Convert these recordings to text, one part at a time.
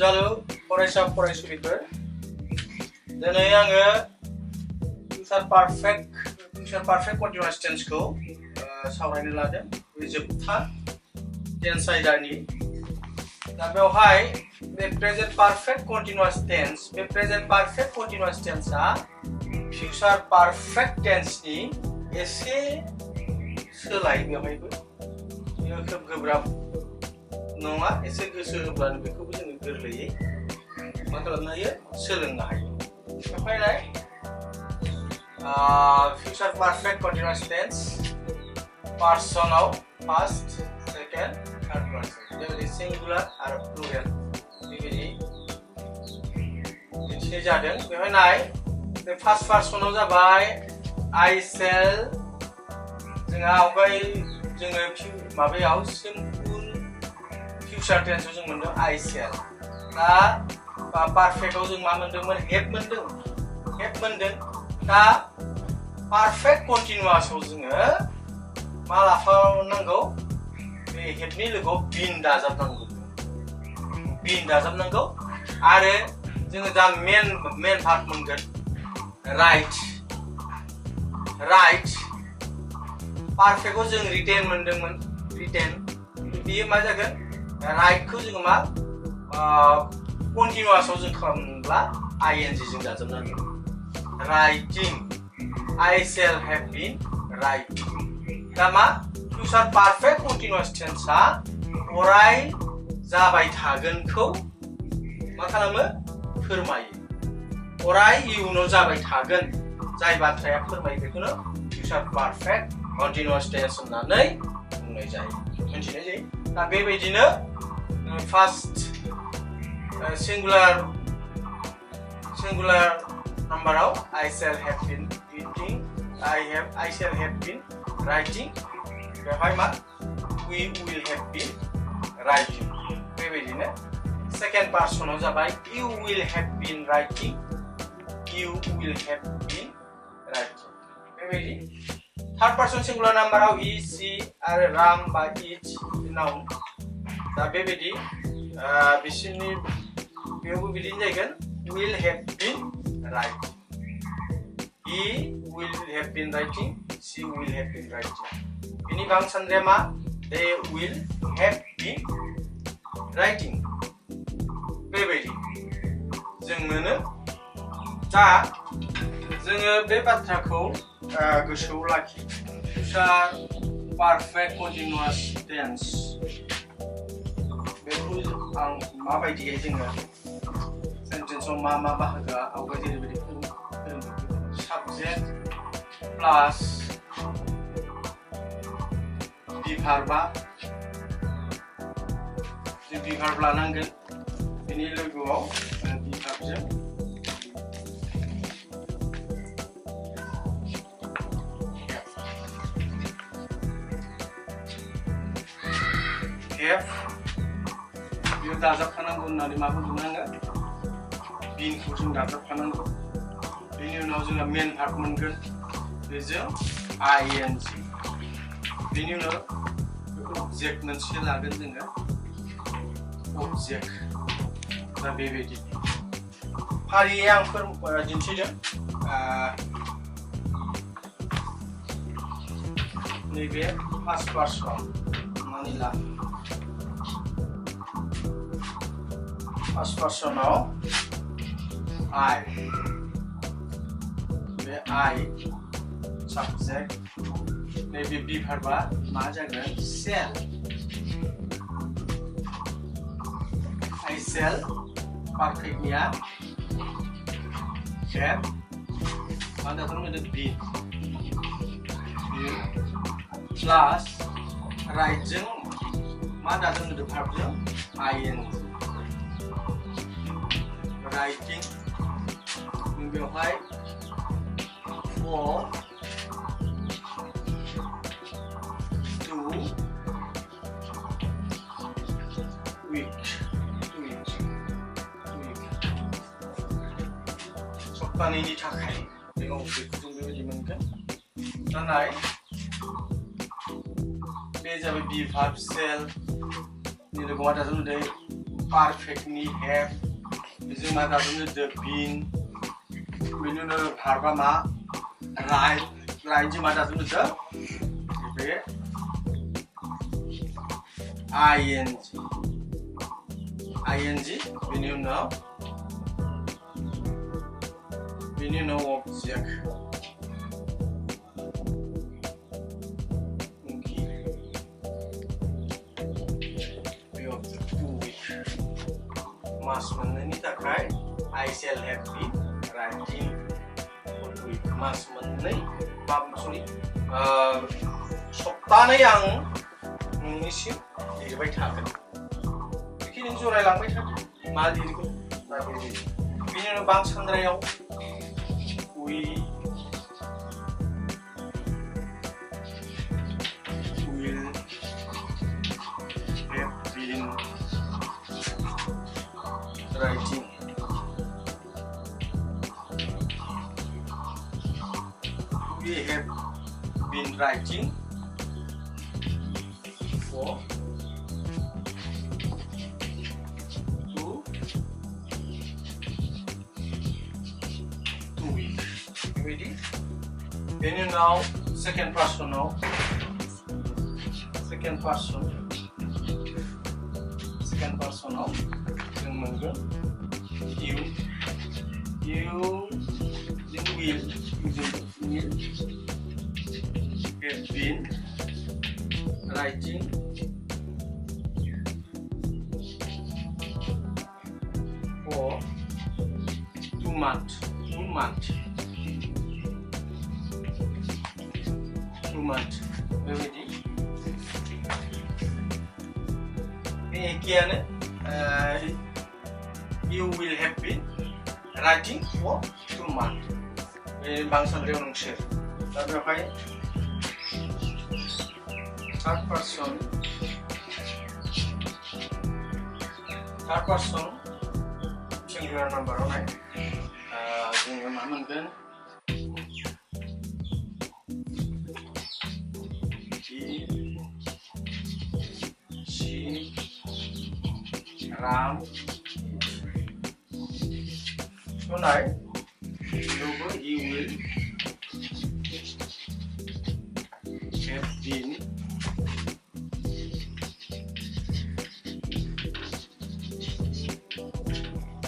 अनजालु फरायसा फरायसुलिफोर दिनै आङो फिउचार पारफेक्ट कन्टिनिउआस टेन्सखौ सावरायनो लादों बे जोबथा टेन्स आयदानि दा बेवहाय बे प्रेजेन्ट पारफेक्ट कन्टिनिउआस टेन्स बे प्रेजेन्ट पारफेक्ट कन्टिनिउआस टेन्सआ फिउचार पारफेक्ट टेन्सनि एसे सोलाय बेवहायबो बेयो खोब गोब्राब नङा एसे गोसो होब्लानो बेखौबो जोङो गोरलैयै मा खालामनो हायो सोलोंनो हायो बेवहाय future perfect continuous tense personal past second third person बेबायदि singular आरो plural बेबायदि दिन्थिनाय जादों बेवहाय नाय बे फार्स्ट पार्सनाव जाबाय I shall जोंहा आवगाय जोङो माबायाव सिम्पल फिउचार टेन्सआव जों मोनदों I shall दा पारफेक्टआव जों मा मोनदोंमोन हेभ मोनदों दा पारफेक्ट कन्टिनिउआसआव जोङो मा लाफानांगौ बे हेभनि लोगोआव बिन दाजाबनांगौ आरो जोङो दा मेन भार्ब मोनगोन राइट पारफेक्टआव जों रिटेन मोनदोंमोन बेयो मा जागोन राइटखौ जोङो मा कन्टिनिउआसआव जों खालामनोब्ला ing जों दाजाबनांगौ writing I shall have been writing दा मा फिउचार पारफेक्ट कन्टिनिउआस टेन्सआ अराय जाबाय थागोनखौ मा खालामो फोरमायो अराय इयुनाव जाबाय थागोन जाय बाथ्राया फोरमायो बेखौनो फिउचार पारफेक्ट कन्टिनिउआस टेन्स होननानै बुंनाय जायो मिथिनाय जायो दा बेबायदिनो फार्स्ट सिंगुलार नाम्बाराव I shall have been eating I shall have been writing बेवहाय मा we will have been writing बेबायदिनो सेकेन्ड पार्सनाव जाबाय you will have been writing बेबायदि थार्ड पार्सन सिंगुलार नाम्बाराव he she आरो राम बा it नाउन दा बेबायदि बिसोरनि बेयावबो बिदिनो जागोन will have been writing he will have been writing she will have been writing बेनि बां सानद्राया मा they will have been writing बेबायदि जों मोनो दा जोङो बे बाथ्राखौ गोसोआव लाखि फिउचार पारफेक्ट कन्टिनिउआस टेन्स बेखौ आं माबायदियै जोङो सेन्टेन्सआव मा बाहागोआ आवगाय जेरैबायदि फोरोंदों साबजेक्ट प्लास बिभार्बा जों बिभार्ब लानांगोन बेनि लोगोआव बिभार्बजों हेभ बेयाव दाजाबखानांगौ होननानै मा बुंदोंमोन आङो बिनखौ जों दाजाबखानांगौ बेनि उनाव जोंहा मेन भार्ब मोनगोन बेजों ing बेनि उनाव अबजेक्ट मोनसे लागोन जोङो अबजेक्ट दा बेबायदि फारियै आं दिन्थिदों नैबे फार्स्ट पार्सनाव मानि ला फार्स्ट पार्सनाव I बे I subject नैबे बिभार्बा मा जागोन shall I shall पारफेक्टनिया have मा जागोन be प्लास राइटजों मा जागोन भार्बजों ing writing बेवहाय for to week सप्तानैनि थाखाय बे अबजेक्टखौ जों बेबायदि मोनगोन दानाय बे जाबाय बि भार्ब सेल नि लोगोआव मा जागोन perfectनि have जों मा दादोंनो the been बेनि उनाव verba मा right जों मा दादोंनो the बे ing बेनि उनाव object Mas mengenai takai I shall have been writing for week. Mas mengenai सप्तानै आं नोंनिसिम लिरबाय थागोन बेखि नों जरायलांबाय थागोन मा लिरगोन मा लिरगोन बेनि उनाव बां सानद्रायाव we will have been writing we have been writing for 2 weeks. Ready? Then you now second person now. Second person now. You will have been writing for 2 months. 2 months. Ready? You will have been writing for 2 months. Bang sandrew nungsir. Da beवहाय third person singular number आवहाय जोङो मा मोनगोन she Ram tonight you will have been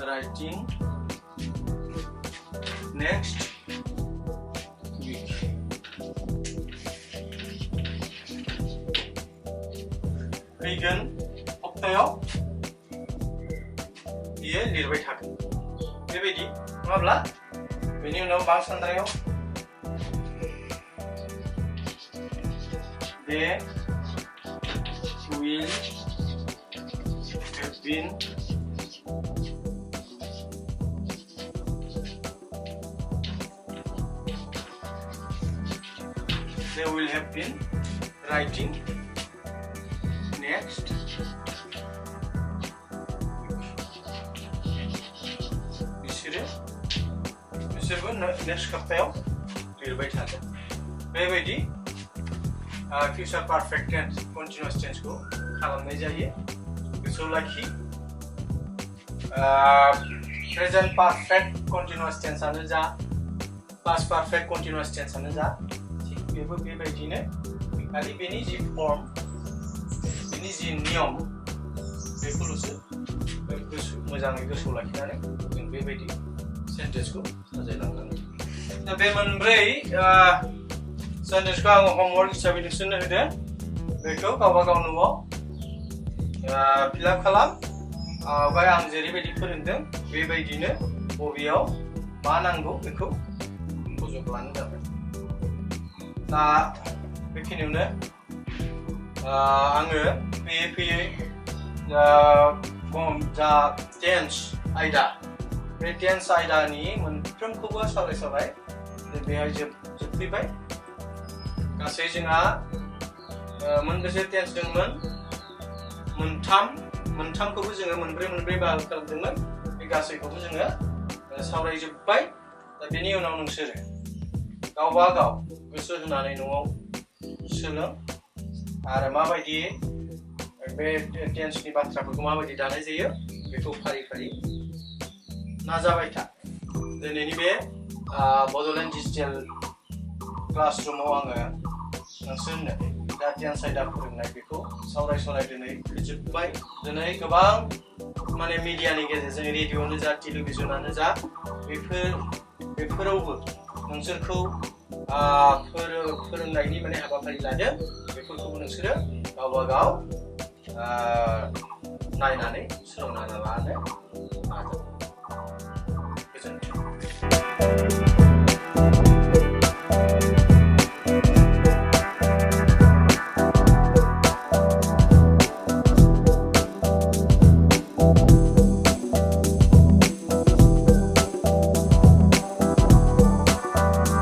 writing next week. Vegan हप्तायाव बियो लिरबाय थागोन बेबायदि नङाब्ला बेनि उनाव बां सानद्रायाव they will have been writing next बिसोरबो next हप्तायाव लिरबाय थागोन बेबायदि future perfect tense continuous tense को खालामनाय जायो गोसोआव लाखि present perfect continuous tense आनो जा past perfect continuous tense आनो जा थिग बेबो बेबायदिनो खालि बेनि जि फर्म बेनि जि नियम बेखौल'सो मोजाङै गोसोआव लाखिनानै जों बेबायदि सेन्टेन्सखौ साजायलांनांगोन दा बे मोनब्रै सेन्टेन्सखौ आङो होमवर्क हिसाबै नोंसोरनो होदों बेखौ गावबा गाव न'आव फिल आप खालाम आवगाय आं जेरैबायदि फोरोंदों बेबायदिनो बबेयाव मा नांगौ बेखौ फज'ब्लानो जाबाय दा बेखिनियावनो आङो फैयै जा टेन्स आयदा बे टेन्स आयदानि मोनफ्रोमखौबो सावरायबाय बेहाय जोबफैबाय गासै जोंहा मोनबेसे टेन्स दंमोन मोनथामखौबो जोङो मोनब्रै बाहागो खालामदोंमोन बे गासैखौबो जोङो सावरायजोबबाय दा बेनि उनाव नोंसोरो गावबा गाव गोसो होनानै न'आव सोलों आरो माबायदि बे टेन्सनि बाथ्राफोरखौ माबायदि दानाय जायो बेखौ फारि फारि नाजाबाय था। दिनैनि बे बड'लेण्ड डिजिटेल क्लासरुमाव आङो नोंसोरनो गार्डियान आयदा फोरोंनाय बेखौ सावराय दिनै फोजोबबाय। दिनै गोबां माने मिडियानि गेजेरजों रेडिअ'आनो जा टेलिभिजनानो जा बेफोरावबो नोंसोरखौ फोरोंनायनि माने हाबाफारि लादों। बेफोरखौबो नोंसोरो गावबा गाव नायनानै सोलोंना लानो नाजा।